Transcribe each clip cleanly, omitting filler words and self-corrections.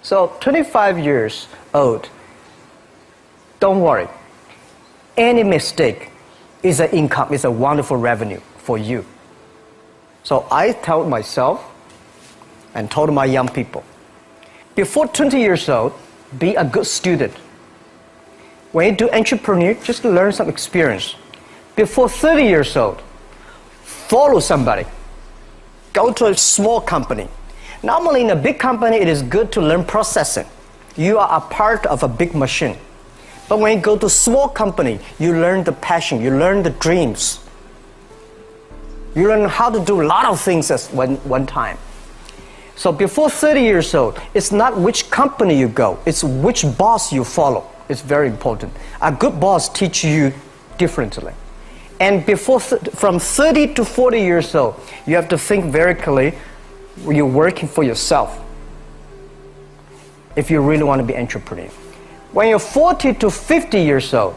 So 25 years old, don't worry. Any mistake is an income, is a wonderful revenue for you. So I told myself and told my young people, before 20 years old, be a good student. When you do entrepreneur, just learn some experience. Before 30 years old, follow somebody. Go to a small company. Normally in a big company, it is good to learn processing. You are a part of a big machine. But when you go to a small company, you learn the passion, you learn the dreams. You learn how to do a lot of things at one time. So before 30 years old, it's not which company you go, it's which boss you follow. It's very important. A good boss teaches you differently. And from 30 to 40 years old, you have to think very clearly, you're working for yourself if you really want to be an entrepreneur. When you're 40 to 50 years old,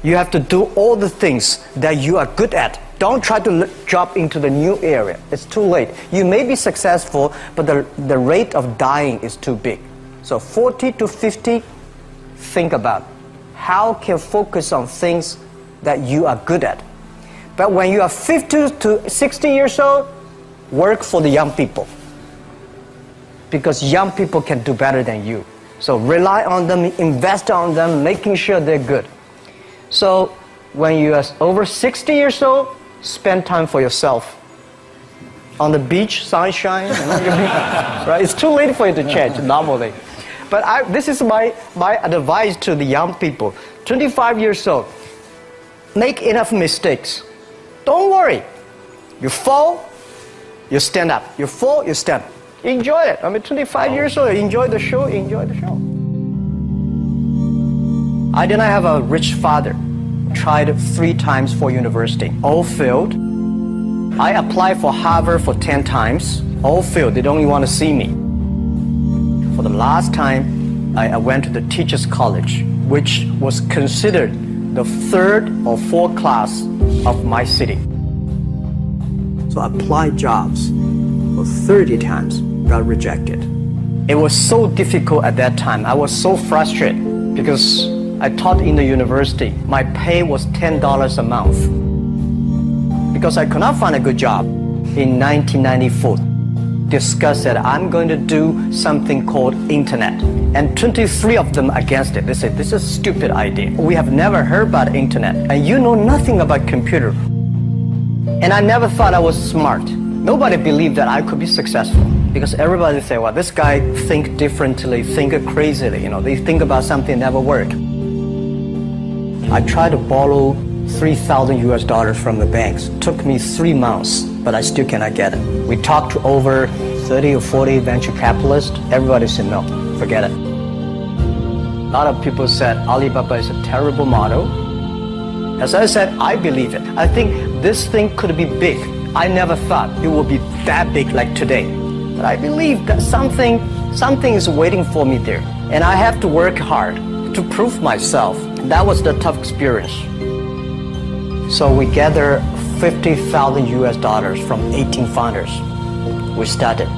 you have to do all the things that you are good at. Don't try to jump into the new area. It's too late. You may be successful, but the rate of dying is too big. So 40 to 50, think about how can you focus on things that you are good at. But when you are 50 to 60 years old, work for the young people. Because young people can do better than you. So rely on them, invest on them, making sure they're good. So when you are over 60 years old, spend time for yourself. On the beach, sunshine, right? It's too late for you to change normally. But this is my advice to the young people. 25 years old, make enough mistakes. Don't worry. You fall, you stand up. You fall, you stand up. Enjoy it. 25 years old, enjoy the show, enjoy the show. I did not have a rich father. Tried 3 times for university, all failed. I applied for Harvard for 10 times, all failed. They don't even want to see me. For the last time, I went to the Teachers College, which was considered the 3rd or 4th class of my city. So I applied jobs for 30 times, got rejected. It was so difficult at that time. I was so frustrated because I taught in the university. My pay was $10 a month. Because I could not find a good job. In 1994, discussed that I'm going to do something called internet. And 23 of them against it. They said, this is a stupid idea. We have never heard about internet. And you know nothing about computer. And I never thought I was smart. Nobody believed that I could be successful. Because everybody say, well, this guy think differently, think crazily. They think about something that never work. I tried to borrow $3,000 from the banks. Took me 3 months, but I still cannot get it. We talked to over 30 or 40 venture capitalists. Everybody said, no, forget it. A lot of people said Alibaba is a terrible model. As I said, I believe it. I think this thing could be big. I never thought it would be that big like today. But I believe that something is waiting for me there. And I have to work hard to prove myself. That was the tough experience. So we gathered $50,000 from 18 founders. We started.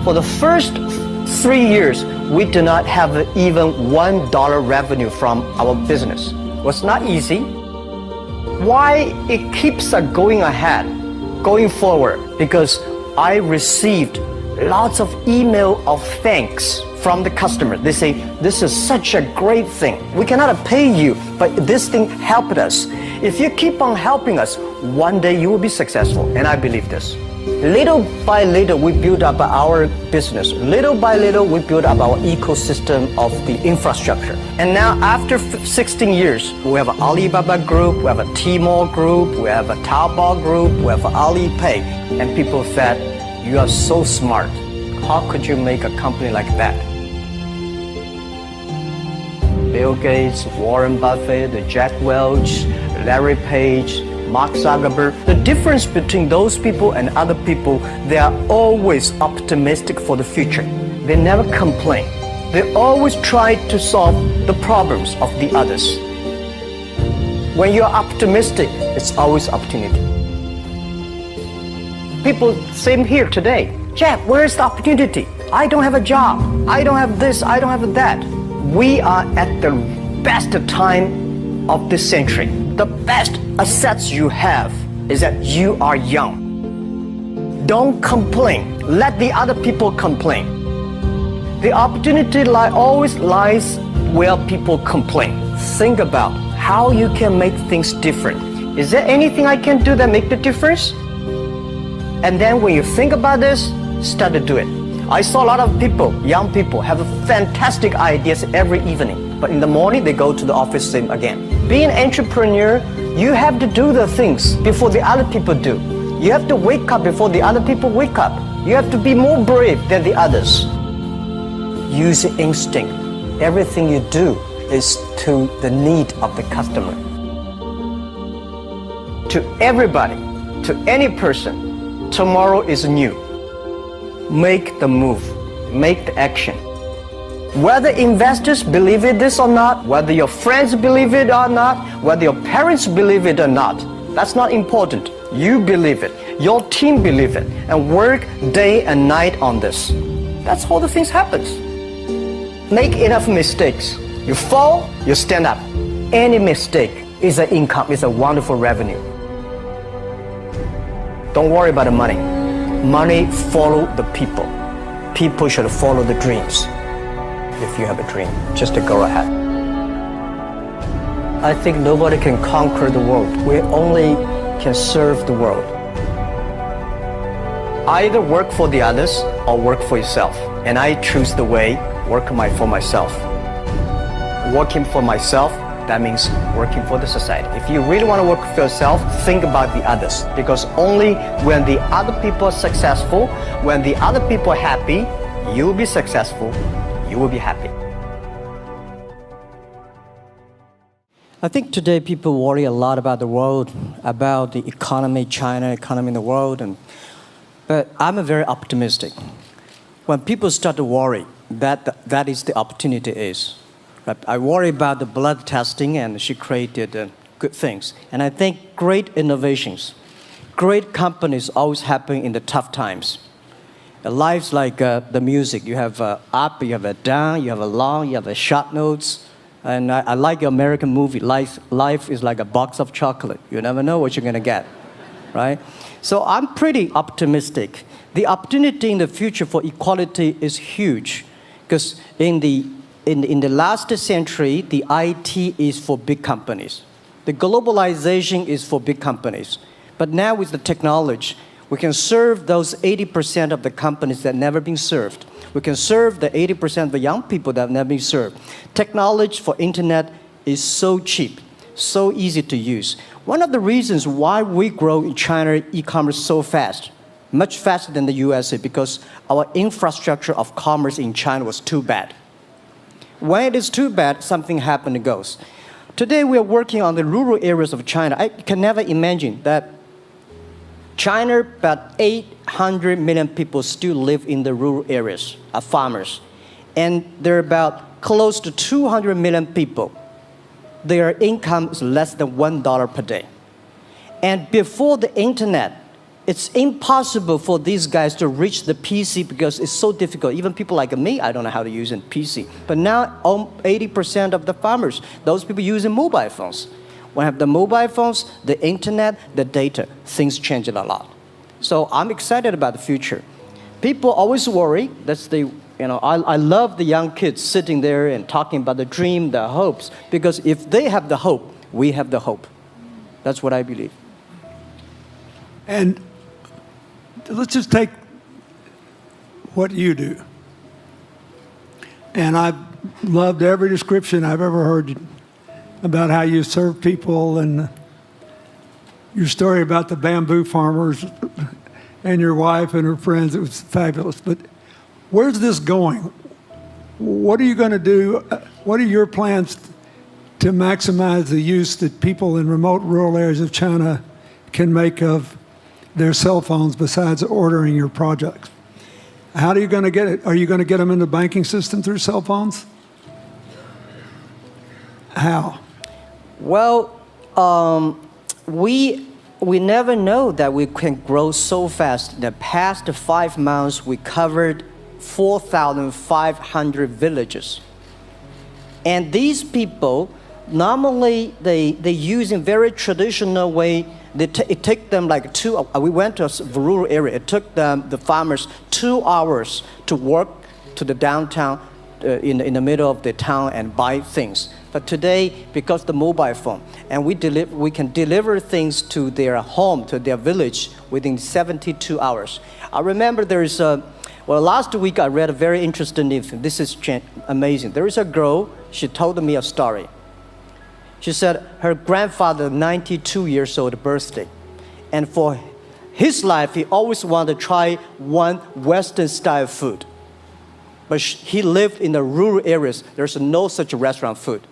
For the first 3 years, we did not have even $1 revenue from our business. It was not easy. Why it keeps going ahead, going forward? Because I received lots of email of thanks from the customer. They say, this is such a great thing. We cannot pay you, but this thing helped us. If you keep on helping us, one day you will be successful. And I believe this. Little by little, we build up our business. Little by little, we build up our ecosystem of the infrastructure. And now, after 16 years, we have an Alibaba group, we have a Tmall group, we have a Taobao group, we have Alipay. And people said, you are so smart. How could you make a company like that? Bill Gates, Warren Buffett, Jack Welch, Larry Page, Mark Zuckerberg. The difference between those people and other people, they are always optimistic for the future. They never complain. They always try to solve the problems of the others. When you're optimistic, it's always opportunity. People, same here today. Jack, where's the opportunity? I don't have a job. I don't have this. I don't have that. We are at the best time of this century. The best assets you have is that you are young. Don't complain. Let the other people complain. The opportunity always lies where people complain. Think about how you can make things different. Is there anything I can do that make the difference? And then when you think about this, start to do it. I saw a lot of people, young people, have fantastic ideas every evening. But in the morning, they go to the office same again. Being an entrepreneur, you have to do the things before the other people do. You have to wake up before the other people wake up. You have to be more brave than the others. Use instinct. Everything you do is to the need of the customer. To everybody, to any person, tomorrow is new. Make the move, make the action. Whether investors believe it this or not, whether your friends believe it or not, whether your parents believe it or not, that's not important. You believe it, your team believe it, and work day and night on this. That's how the things happens. Make enough mistakes. You fall, you stand up. Any mistake is an income, is a wonderful revenue. Don't worry about the money. Money follow the people. People should follow the dreams. If you have a dream, just to go ahead. I think nobody can conquer the world. We only can serve the world. Either work for the others or work for yourself. And I choose the way, work for myself. Working for myself, that means working for the society. If you really want to work for yourself, think about the others. Because only when the other people are successful, when the other people are happy, you will be successful, you will be happy. I think today people worry a lot about the world, about the economy, China, economy in the world. But I'm very optimistic. When people start to worry, that is the opportunity is. I worry about the blood testing, and she created good things. And I think great innovations, great companies always happen in the tough times. Life's like the music. You have up, you have a down, you have a long, you have a short notes. And I like your American movie. Life is like a box of chocolate. You never know what you're going to get, right? So I'm pretty optimistic. The opportunity in the future for equality is huge, because in the last century, the IT is for big companies. The globalization is for big companies. But now with the technology, we can serve those 80% of the companies that never been served. We can serve the 80% of the young people that have never been served. Technology for internet is so cheap, so easy to use. One of the reasons why we grow in China e-commerce so fast, much faster than the USA, because our infrastructure of commerce in China was too bad. When it is too bad, something happens and goes. Today we are working on the rural areas of China. I can never imagine that China, about 800 million people still live in the rural areas, are farmers. And there are about close to 200 million people. Their income is less than $1 per day. And before the internet, it's impossible for these guys to reach the PC because it's so difficult. Even people like me, I don't know how to use a PC. But now 80% of the farmers, those people using mobile phones. When I have the mobile phones, the internet, the data, things change a lot. So I'm excited about the future. People always worry. I love the young kids sitting there and talking about the dream, the hopes, because if they have the hope, we have the hope. That's what I believe. And let's just take what you do. And I've loved every description I've ever heard about how you serve people, and your story about the bamboo farmers and your wife and her friends. It was fabulous. But where's this going? What are you going to do? What are your plans to maximize the use that people in remote rural areas of China can make of their cell phones besides ordering your products? How are you going to get it? Are you going to get them in the banking system through cell phones? How? Well, we never know that we can grow so fast. In the past 5 months, we covered 4,500 villages. And these people, normally they use in very traditional way. It took them like we went to a rural area. It took the farmers 2 hours to walk to the downtown in the middle of the town and buy things. But today, because the mobile phone, and we can deliver things to their home, to their village within 72 hours. I remember last week I read a very interesting thing. This is amazing. There is a girl, she told me a story. She said her grandfather, 92 years old birthday. And for his life, he always wanted to try one Western style food. But he lived in the rural areas. There's no such restaurant food.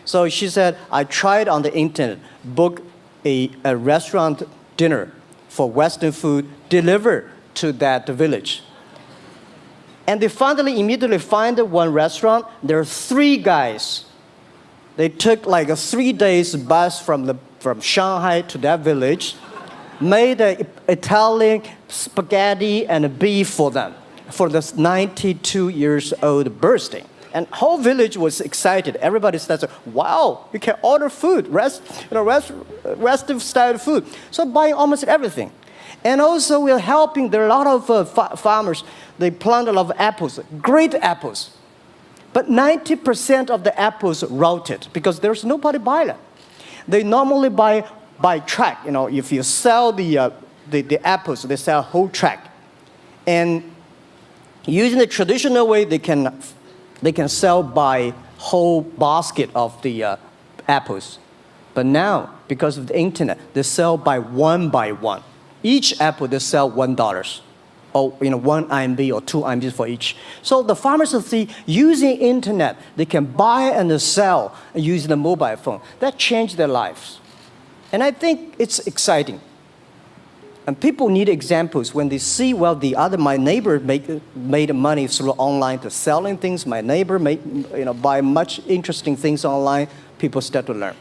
So she said, I tried on the internet, book a restaurant dinner for Western food, delivered to that village. And they finally immediately find one restaurant. There are 3 guys. They took like a 3 days bus from Shanghai to that village, made an Italian spaghetti and beef for them for this 92 years old birthday. And whole village was excited. Everybody said, wow, you can order food, Western style food. So buying almost everything. And also we're helping, there are a lot of farmers, they plant a lot of apples, great apples. But 90% of the apples rotted because there's nobody buy them. They normally buy by track. If you sell the apples, they sell whole track. And using the traditional way, they can sell by whole basket of the apples. But now, because of the internet, they sell by one. Each apple, they sell $1. Or 1 RMB or 2 RMB for each. So the farmers see using internet, they can buy and sell using the mobile phone. That changed their lives. And I think it's exciting. And people need examples when they see, my neighbor made money through online to selling things. My neighbor buy much interesting things online. People start to learn.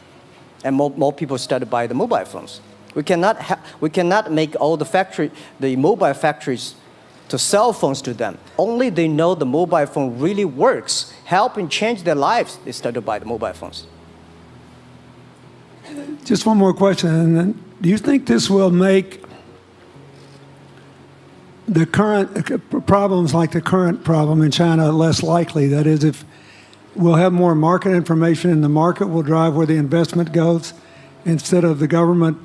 And more people start to buy the mobile phones. We cannot make all the mobile factories to sell phones to them. Only they know the mobile phone really works, helping change their lives, they start to buy the mobile phones. Just one more question. And then, do you think this will make the current problems like the current problem in China less likely? That is, if we'll have more market information and the market will drive where the investment goes instead of the government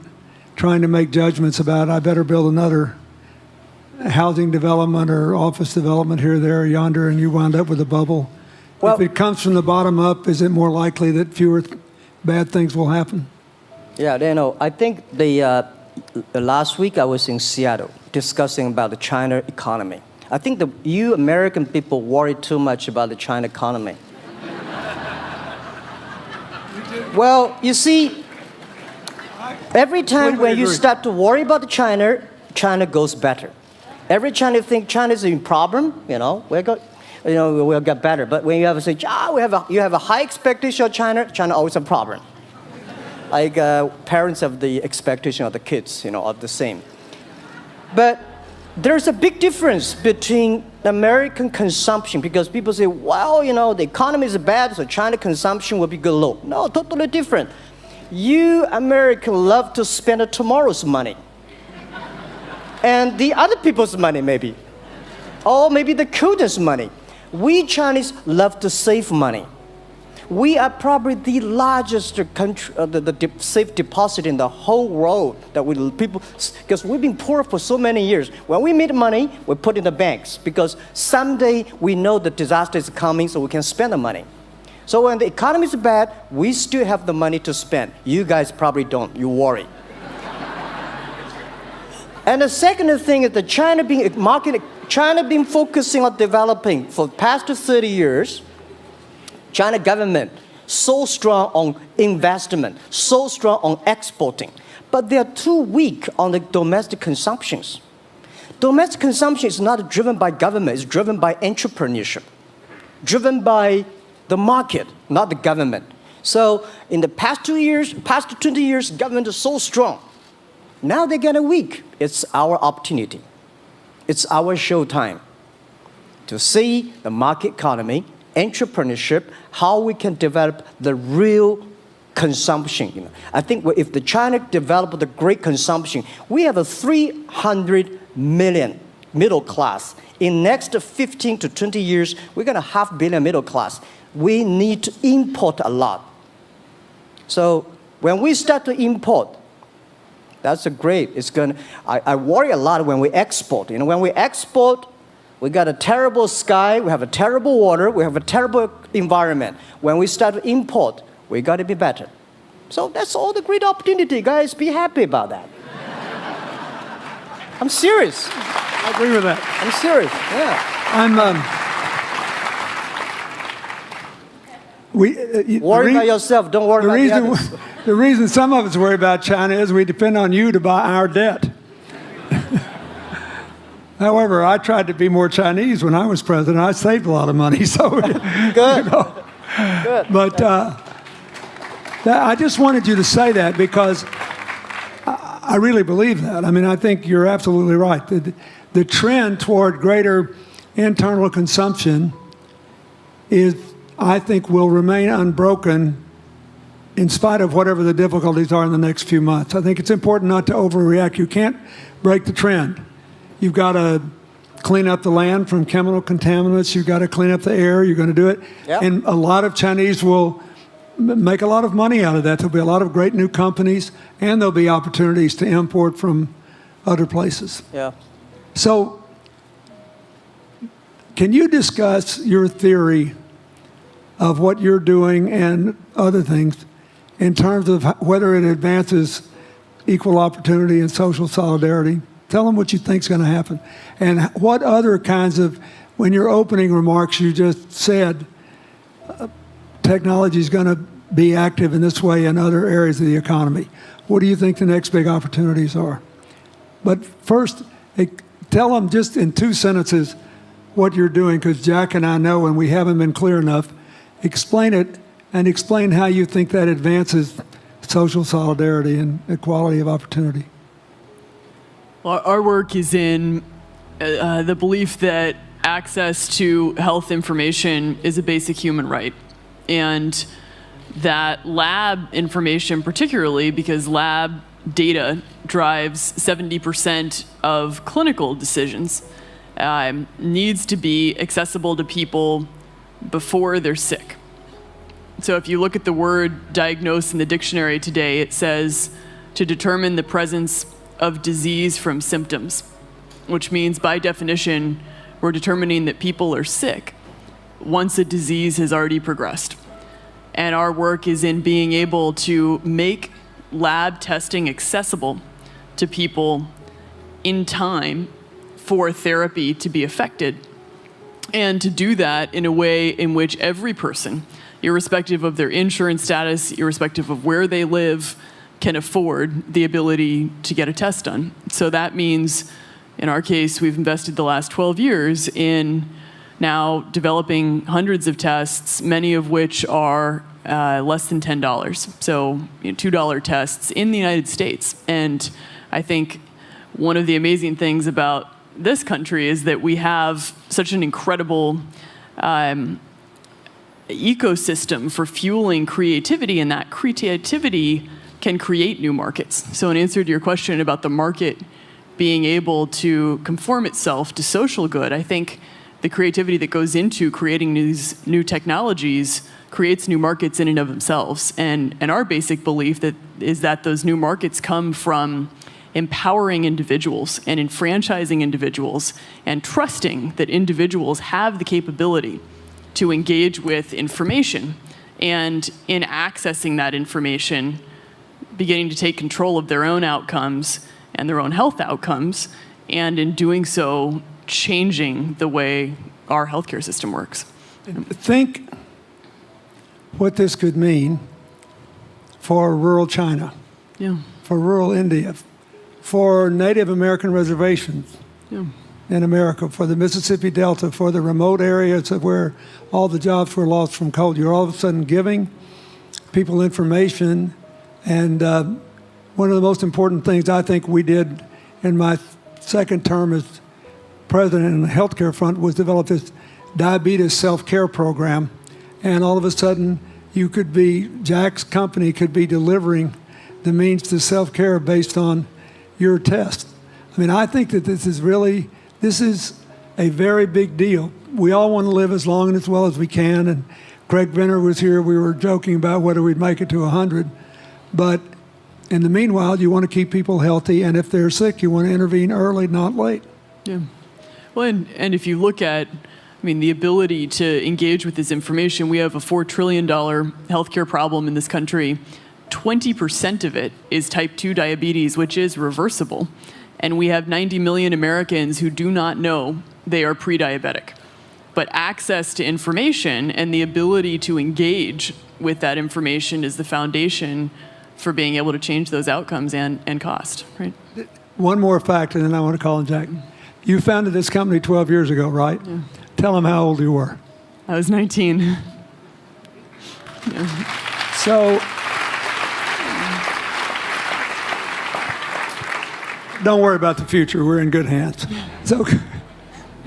trying to make judgments about, I better build another housing development or office development here, there, or yonder, and you wound up with a bubble. If it comes from the bottom up, is it more likely that fewer bad things will happen? Yeah, I think last week I was in Seattle discussing about the China economy. I think you American people worry too much about the China economy. Well, you see, every time when you start to worry about China goes better. Every time you think China is in problem, we'll get better. But when you have to say, you have a high expectation of China always a problem. Like parents have the expectation of the kids, of the same. But there's a big difference between American consumption because people say, the economy is bad, so China consumption will be good low. No, totally different. You Americans love to spend tomorrow's money. And the other people's money, maybe. Or maybe the children's money. We Chinese love to save money. We are probably the largest country, the safe deposit in the whole world because we've been poor for so many years. When we make money, we put in the banks because someday we know the disaster is coming, so we can spend the money. So when the economy is bad, we still have the money to spend. You guys probably don't. You worry. And the second thing is that China been focusing on developing for the past 30 years. China government so strong on investment, so strong on exporting, but they are too weak on the domestic consumptions. Domestic consumption is not driven by government, it's driven by entrepreneurship, driven by the market, not the government. So in the past 20 years, government is so strong. Now they're getting weak. It's our opportunity. It's our showtime to see the market economy, entrepreneurship, how we can develop the real consumption. I think if the China developed the great consumption, we have a 300 million middle class. In next 15 to 20 years, we're going to have 500 million middle class. We need to import a lot. So when we start to import, that's a great. I worry a lot when we export. When we export, we got a terrible sky, we have a terrible water, we have a terrible environment. When we start to import, we got to be better. So that's all the great opportunity, guys. Be happy about that. I'm serious. I agree with that. I'm serious. Yeah. Worry about yourself. Don't worry about the others. The reason some of us worry about China is we depend on you to buy our debt. However, I tried to be more Chinese when I was president. I saved a lot of money. So good. Good. But I just wanted you to say that because I really believe that. I mean, I think you're absolutely right. The trend toward greater internal consumption I think, will remain unbroken in spite of whatever the difficulties are in the next few months. I think it's important not to overreact. You can't break the trend. You've got to clean up the land from chemical contaminants. You've got to clean up the air. You're going to do it. Yep. And a lot of Chinese will make a lot of money out of that. There'll be a lot of great new companies, and there'll be opportunities to import from other places. Yeah. So can you discuss your theory of what you're doing and other things in terms of whether it advances equal opportunity and social solidarity? Tell them what you think is going to happen. And what other kinds of, when your opening remarks, you just said technology is going to be active in this way in other areas of the economy. What do you think the next big opportunities are? But first, tell them just in 2 sentences what you're doing, because Jack and I know, and we haven't been clear enough. Explain it, and explain how you think that advances social solidarity and equality of opportunity. Well, our work is in the belief that access to health information is a basic human right. And that lab information, particularly because lab data drives 70% of clinical decisions, needs to be accessible to people before they're sick. So if you look at the word diagnose in the dictionary today, it says to determine the presence of disease from symptoms, which means by definition, we're determining that people are sick once a disease has already progressed. And our work is in being able to make lab testing accessible to people in time for therapy to be effected. And to do that in a way in which every person, irrespective of their insurance status, irrespective of where they live, can afford the ability to get a test done. So that means, in our case, we've invested the last 12 years in now developing hundreds of tests, many of which are less than $10. So $2 tests in the United States. And I think one of the amazing things about this country is that we have such an incredible ecosystem for fueling creativity, and that creativity can create new markets. So in answer to your question about the market being able to conform itself to social good, I think the creativity that goes into creating these new technologies creates new markets in and of themselves. And our basic belief is that those new markets come from empowering individuals and enfranchising individuals and trusting that individuals have the capability to engage with information, and in accessing that information, beginning to take control of their own outcomes and their own health outcomes, and in doing so, changing the way our healthcare system works. Think what this could mean for rural China, for rural India, for Native American reservations in America, for the Mississippi Delta, for the remote areas of where all the jobs were lost from coal. You're all of a sudden giving people information. And one of the most important things I think we did in my second term as president in the healthcare front was develop this diabetes self-care program, and all of a sudden Jack's company could be delivering the means to self-care based on your test. I mean, I think that this is a very big deal. We all want to live as long and as well as we can, and Craig Venner was here. We were joking about whether we'd make it to 100, but in the meanwhile, you want to keep people healthy, and if they're sick, you want to intervene early, not late. Yeah. Well, and if you look at, the ability to engage with this information, we have a $4 trillion healthcare problem in this country. 20% of it is type 2 diabetes, which is reversible. And we have 90 million Americans who do not know they are pre-diabetic. But access to information and the ability to engage with that information is the foundation for being able to change those outcomes and cost, right? One more fact, and then I want to call on Jack. You founded this company 12 years ago, right? Yeah. Tell them how old you were. I was 19. Yeah. So, don't worry about the future. We're in good hands. So,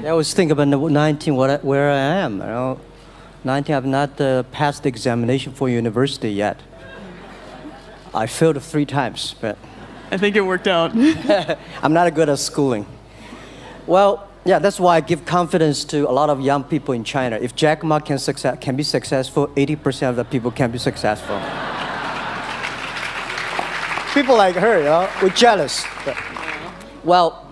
I was thinking about 19, where I am. 19, I've not passed the examination for university yet. I failed 3 times, but I think it worked out. I'm not good at schooling. Well, yeah, that's why I give confidence to a lot of young people in China. If Jack Ma can be successful, 80% of the people can be successful. People like her, we're jealous. But, well,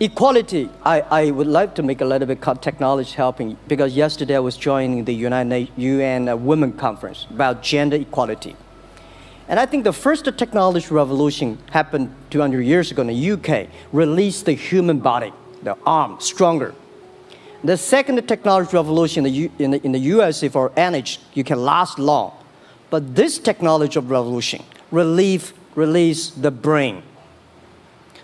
equality, I would like to make a little bit technology helping, because yesterday I was joining the UN Women Conference about gender equality. And I think the first technology revolution happened 200 years ago in the UK, released the human body, the arm, stronger. The second technology revolution in the USA for energy, you can last long. But this technology revolution release the brain.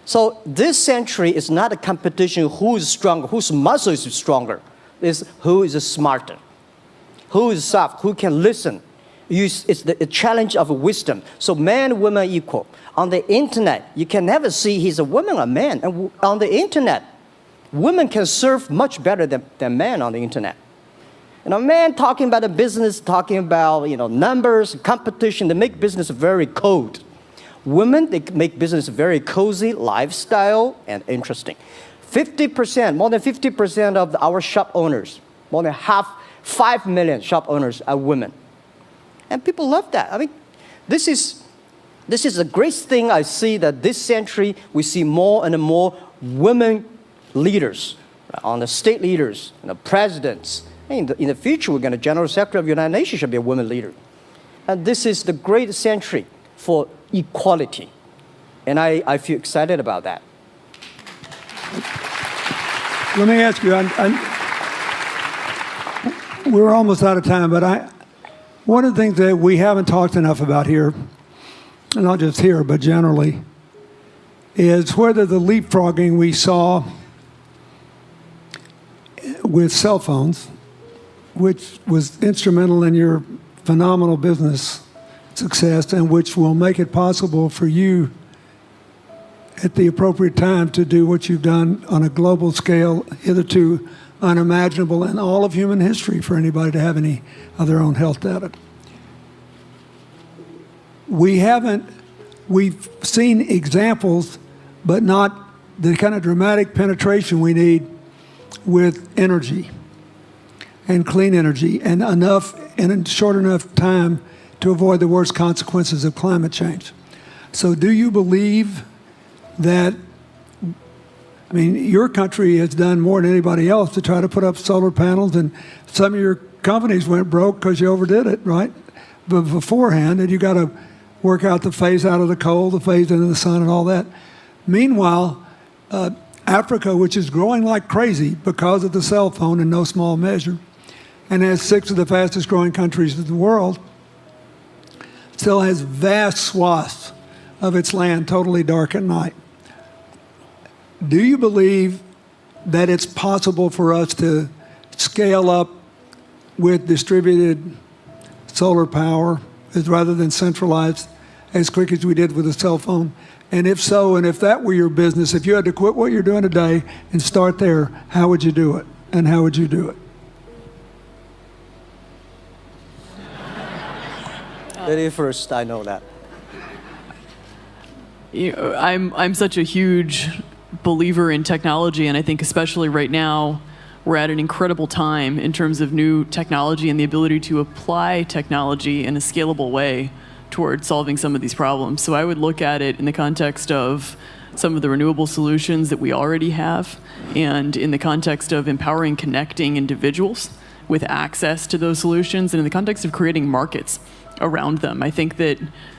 So this century is not a competition who is stronger, whose muscle is stronger. It's who is smarter, who is soft, who can listen. It's the challenge of wisdom. So man, woman equal. On the internet, you can never see he's a woman or man. And on the internet, women can serve much better than men on the internet. Men talking about the business, talking about numbers, competition, they make business very cold. Women, they make business very cozy, lifestyle, and interesting. 50%, more than 50% of our shop owners, more than 5 million shop owners are women. And people love that. This is a great thing. I see that this century, we see more and more women leaders, on the state leaders, presidents. In the future, we're going to General Secretary of the United Nations should be a woman leader. And this is the great century for equality. And I feel excited about that. let me ask you, we're almost out of time, but one of the things that we haven't talked enough about here, and not just here, but generally, is whether the leapfrogging we saw with cell phones, which was instrumental in your phenomenal business success and which will make it possible for you at the appropriate time to do what you've done on a global scale, hitherto unimaginable in all of human history for anybody to have any of their own health data. We've seen examples, but not the kind of dramatic penetration we need with energy and clean energy and enough in a short enough time to avoid the worst consequences of climate change. So do you believe that, your country has done more than anybody else to try to put up solar panels, and some of your companies went broke because you overdid it, right? But beforehand, and you got to work out the phase out of the coal, the phase into the sun and all that. Meanwhile, Africa, which is growing like crazy because of the cell phone in no small measure, and has 6 of the fastest growing countries in the world, still has vast swaths of its land totally dark at night. Do you believe that it's possible for us to scale up with distributed solar power rather than centralized as quick as we did with the cell phone? And if so, and if that were your business, if you had to quit what you're doing today and start there, how would you do it? And how would you do it? Very first, I know that. I'm such a huge believer in technology, and I think especially right now, we're at an incredible time in terms of new technology and the ability to apply technology in a scalable way towards solving some of these problems. So I would look at it in the context of some of the renewable solutions that we already have, and in the context of empowering, connecting individuals with access to those solutions, and in the context of creating markets around them. I think that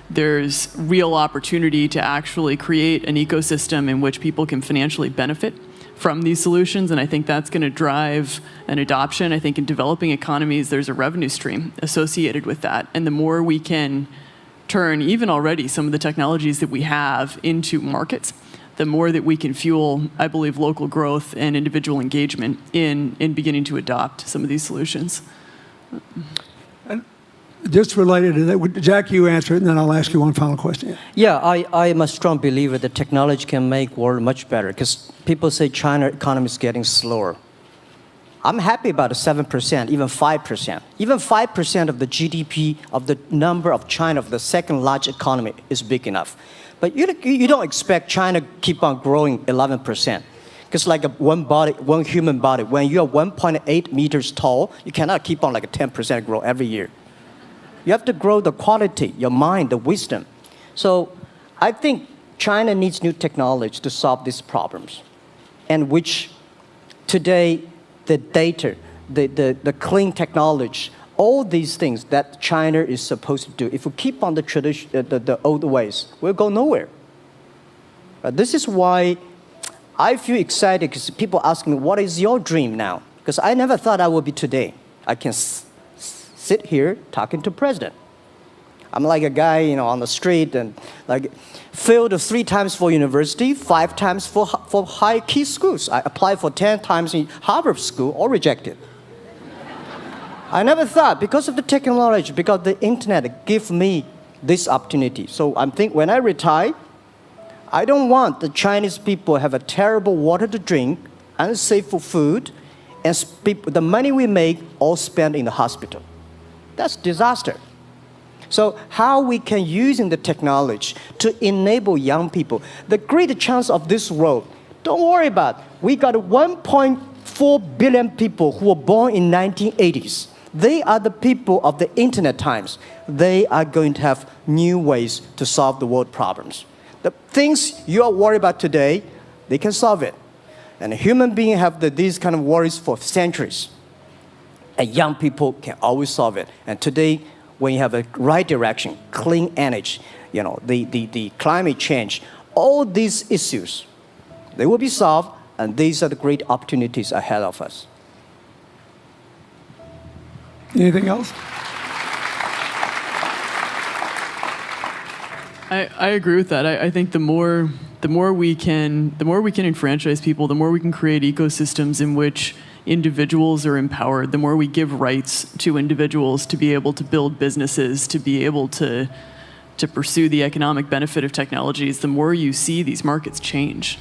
there's real opportunity to actually create an ecosystem in which people can financially benefit from these solutions, and I think that's going to drive an adoption. I think in developing economies, there's a revenue stream associated with that, and the more we can turn even already some of the technologies that we have into markets, the more that we can fuel, I believe, local growth and individual engagement in beginning to adopt some of these solutions. Just related to that, Jack, you answer it, and then I'll ask you one final question. Yeah, I am a strong believer that technology can make world much better, because people say China economy is getting slower. I'm happy about the 7%, even 5%. Even 5% of the GDP of the number of China, of the second largest economy, is big enough. But you don't expect China to keep on growing 11%. Because like one human body, when you're 1.8 meters tall, you cannot keep on like a 10% grow every year. You have to grow the quality, your mind, the wisdom. So I think China needs new technology to solve these problems, and which today the data, the clean technology, all these things that China is supposed to do, if we keep on the tradition, the old ways, we'll go nowhere. This is why I feel excited, because people ask me, what is your dream now? Because I never thought I would be today. I can sit here talking to president. I'm like a guy, on the street, and like failed 3 times for university, 5 times for high key schools. I applied for 10 times in Harvard school, all rejected. I never thought, because of the technology, because the internet gave me this opportunity. So I think when I retire, I don't want the Chinese people have a terrible water to drink, unsafe for food, and the money we make all spent in the hospital. That's disaster. So how we can using the technology to enable young people, the great chance of this world, don't worry about, we got 1.4 billion people who were born in 1980s. They are the people of the internet times. They are going to have new ways to solve the world problems. The things you are worried about today, they can solve it. And human beings have these kind of worries for centuries. And young people can always solve it. And today, when you have a right direction, clean energy, the climate change, all these issues, they will be solved, and these are the great opportunities ahead of us. Anything else? I agree with that. I think the more we can enfranchise people, the more we can create ecosystems in which individuals are empowered, the more we give rights to individuals to be able to build businesses, to be able to pursue the economic benefit of technologies, the more you see these markets change.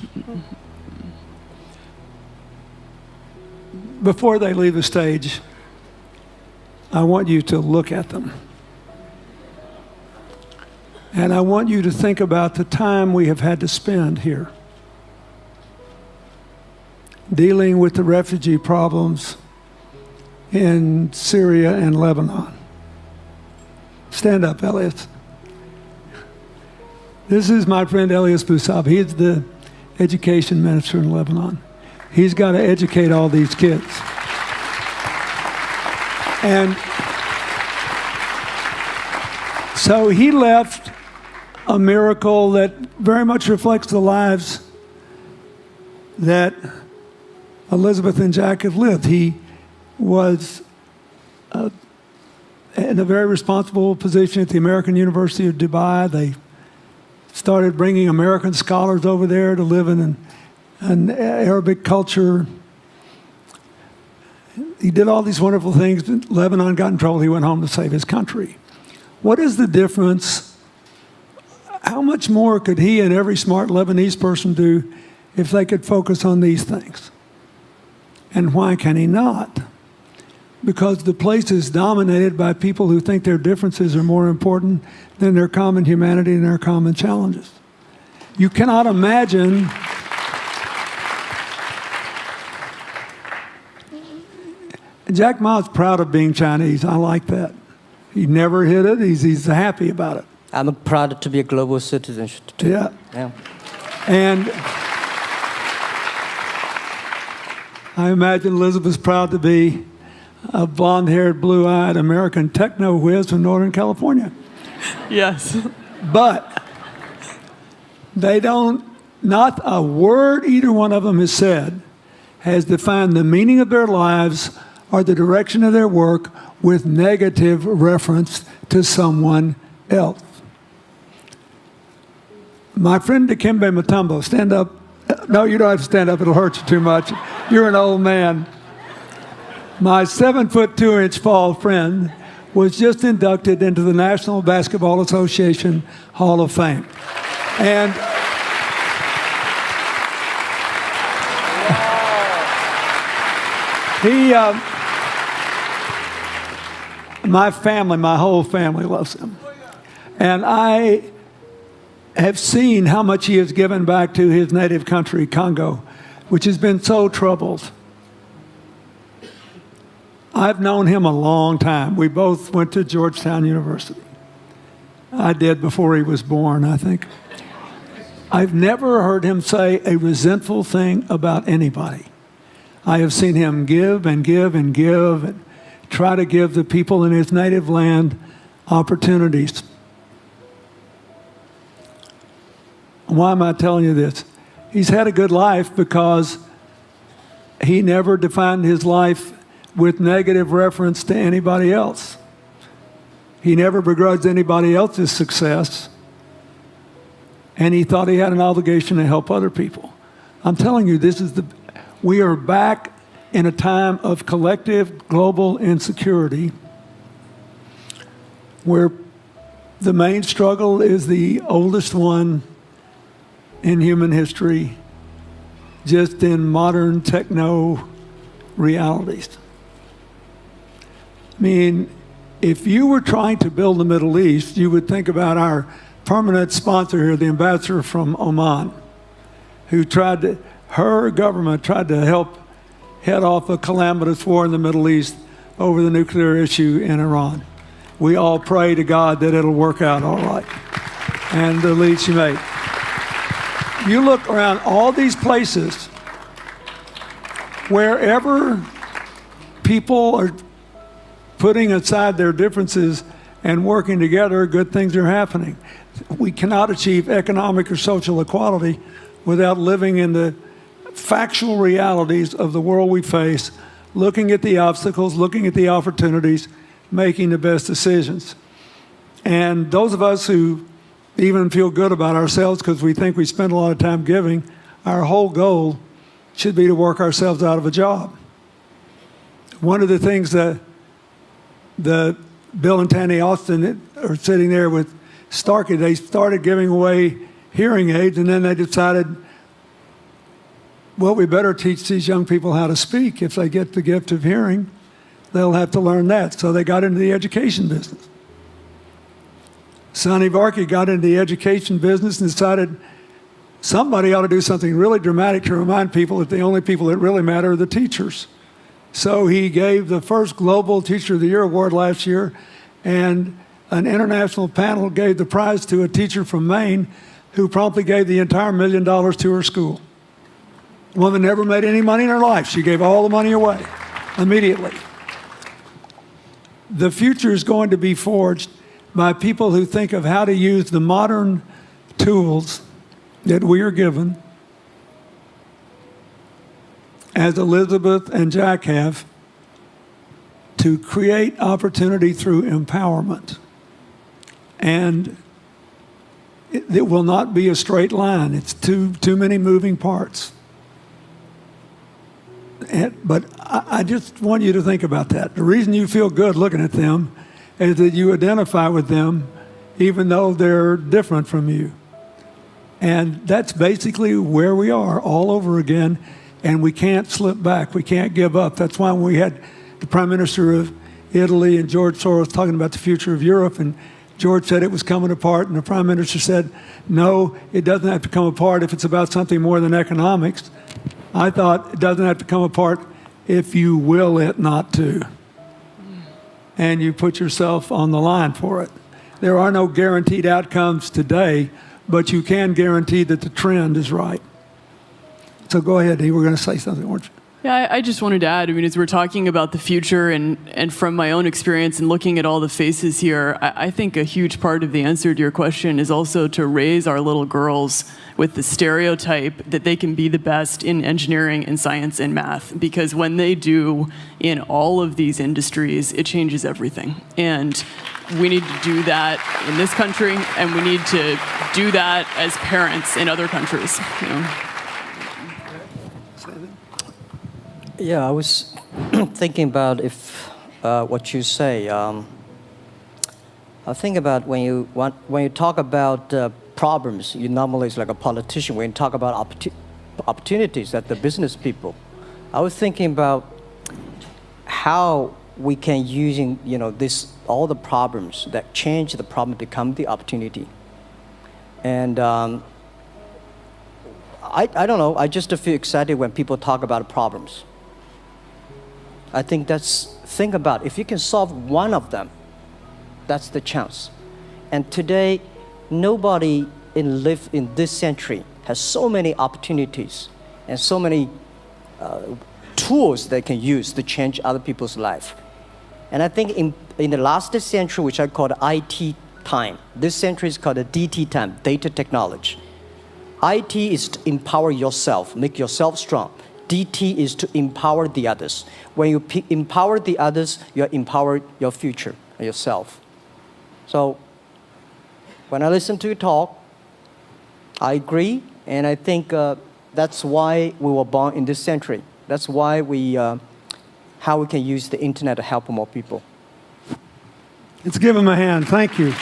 Before they leave the stage, I want you to look at them. And I want you to think about the time we have had to spend here dealing with the refugee problems in Syria and Lebanon. Stand up, Elias. This is my friend Elias Bousab. He is the education minister in Lebanon. He's got to educate all these kids. And so he left a miracle that very much reflects the lives that Elizabeth and Jack have lived. He was in a very responsible position at the American University of Dubai. They started bringing American scholars over there to live in an Arabic culture. He did all these wonderful things. Lebanon got in trouble. He went home to save his country. What is the difference? How much more could he and every smart Lebanese person do if they could focus on these things? And why can he not? because the place is dominated by people who think their differences are more important than their common humanity and their common challenges. You cannot imagine Jack Ma's proud of being Chinese. I like that. He never hid it. He's happy about it. I'm proud to be a global citizen too. Yeah. Yeah. And I imagine Elizabeth's proud to be a blonde-haired, blue-eyed American techno whiz from Northern California. Yes. But they don't, not a word either one of them has said has defined the meaning of their lives or the direction of their work with negative reference to someone else. My friend Dikembe Mutombo, stand up. No, you don't have to stand up. It'll hurt you too much. You're an old man. My 7'2" tall friend was just inducted into the National Basketball Association Hall of Fame. And my family, my whole family loves him. And I have seen how much he has given back to his native country, Congo, which has been so troubled. I've known him a long time. We both went to Georgetown University. I did before he was born, I think. I've never heard him say a resentful thing about anybody. I have seen him give and give and give and try to give the people in his native land opportunities. Why am I telling you this? He's had a good life because he never defined his life with negative reference to anybody else. He never begrudged anybody else's success, and he thought he had an obligation to help other people. I'm telling you, we are back in a time of collective global insecurity where the main struggle is the oldest one in human history, just in modern techno realities. I mean, if you were trying to build the Middle East, you would think about our permanent sponsor here, the ambassador from Oman, who her government tried to help head off a calamitous war in the Middle East over the nuclear issue in Iran. We all pray to God that it'll work out all right. And the lead she made. You look around all these places, wherever people are putting aside their differences and working together, good things are happening. We cannot achieve economic or social equality without living in the factual realities of the world we face, looking at the obstacles, looking at the opportunities, making the best decisions. And those of us who even feel good about ourselves because we think we spend a lot of time giving, our whole goal should be to work ourselves out of a job. One of the things that Bill and Tanny Austin are sitting there with Starkey, they started giving away hearing aids, and then they decided, well, we better teach these young people how to speak. If they get the gift of hearing, they'll have to learn that. So they got into the education business. Sonny Varkey got into the education business and decided somebody ought to do something really dramatic to remind people that the only people that really matter are the teachers. So he gave the first Global Teacher of the Year award last year, and an international panel gave the prize to a teacher from Maine who promptly gave the entire $1 million to her school. The woman never made any money in her life. She gave all the money away immediately. The future is going to be forged by people who think of how to use the modern tools that we are given, as Elizabeth and Jack have, to create opportunity through empowerment. And it will not be a straight line. It's too many moving parts. But I just want you to think about that. The reason you feel good looking at them is that you identify with them even though they're different from you. And that's basically where we are all over again, and we can't slip back. We can't give up. That's why when we had the Prime Minister of Italy and George Soros talking about the future of Europe, and George said it was coming apart, and the Prime Minister said, no, it doesn't have to come apart if it's about something more than economics. I thought it doesn't have to come apart if you will it not to. And you put yourself on the line for it. There are no guaranteed outcomes today, but you can guarantee that the trend is right. So go ahead, you were going to say something, weren't you? Yeah, I just wanted to add, I mean, as we're talking about the future and from my own experience and looking at all the faces here, I think a huge part of the answer to your question is also to raise our little girls with the stereotype that they can be the best in engineering and science and math. Because when they do in all of these industries, it changes everything. And we need to do that in this country, and we need to do that as parents in other countries. You know? Yeah, I was thinking about if what you say. I think about when you talk about problems, you normally it's like a politician. When you talk about opportunities, that the business people. I was thinking about how we can using this all the problems that change the problem become the opportunity. And I don't know. I just feel excited when people talk about problems. I think think about if you can solve one of them, that's the chance. And today, nobody live in this century has so many opportunities and so many tools they can use to change other people's life. And I think in the last century, which I call the IT time, this century is called the DT time, data technology. IT is to empower yourself, make yourself strong. DT is to empower the others. When you empower the others, you empower your future, yourself. So when I listen to you talk, I agree, and I think that's why we were born in this century. That's why how we can use the internet to help more people. Let's give him a hand. Thank you.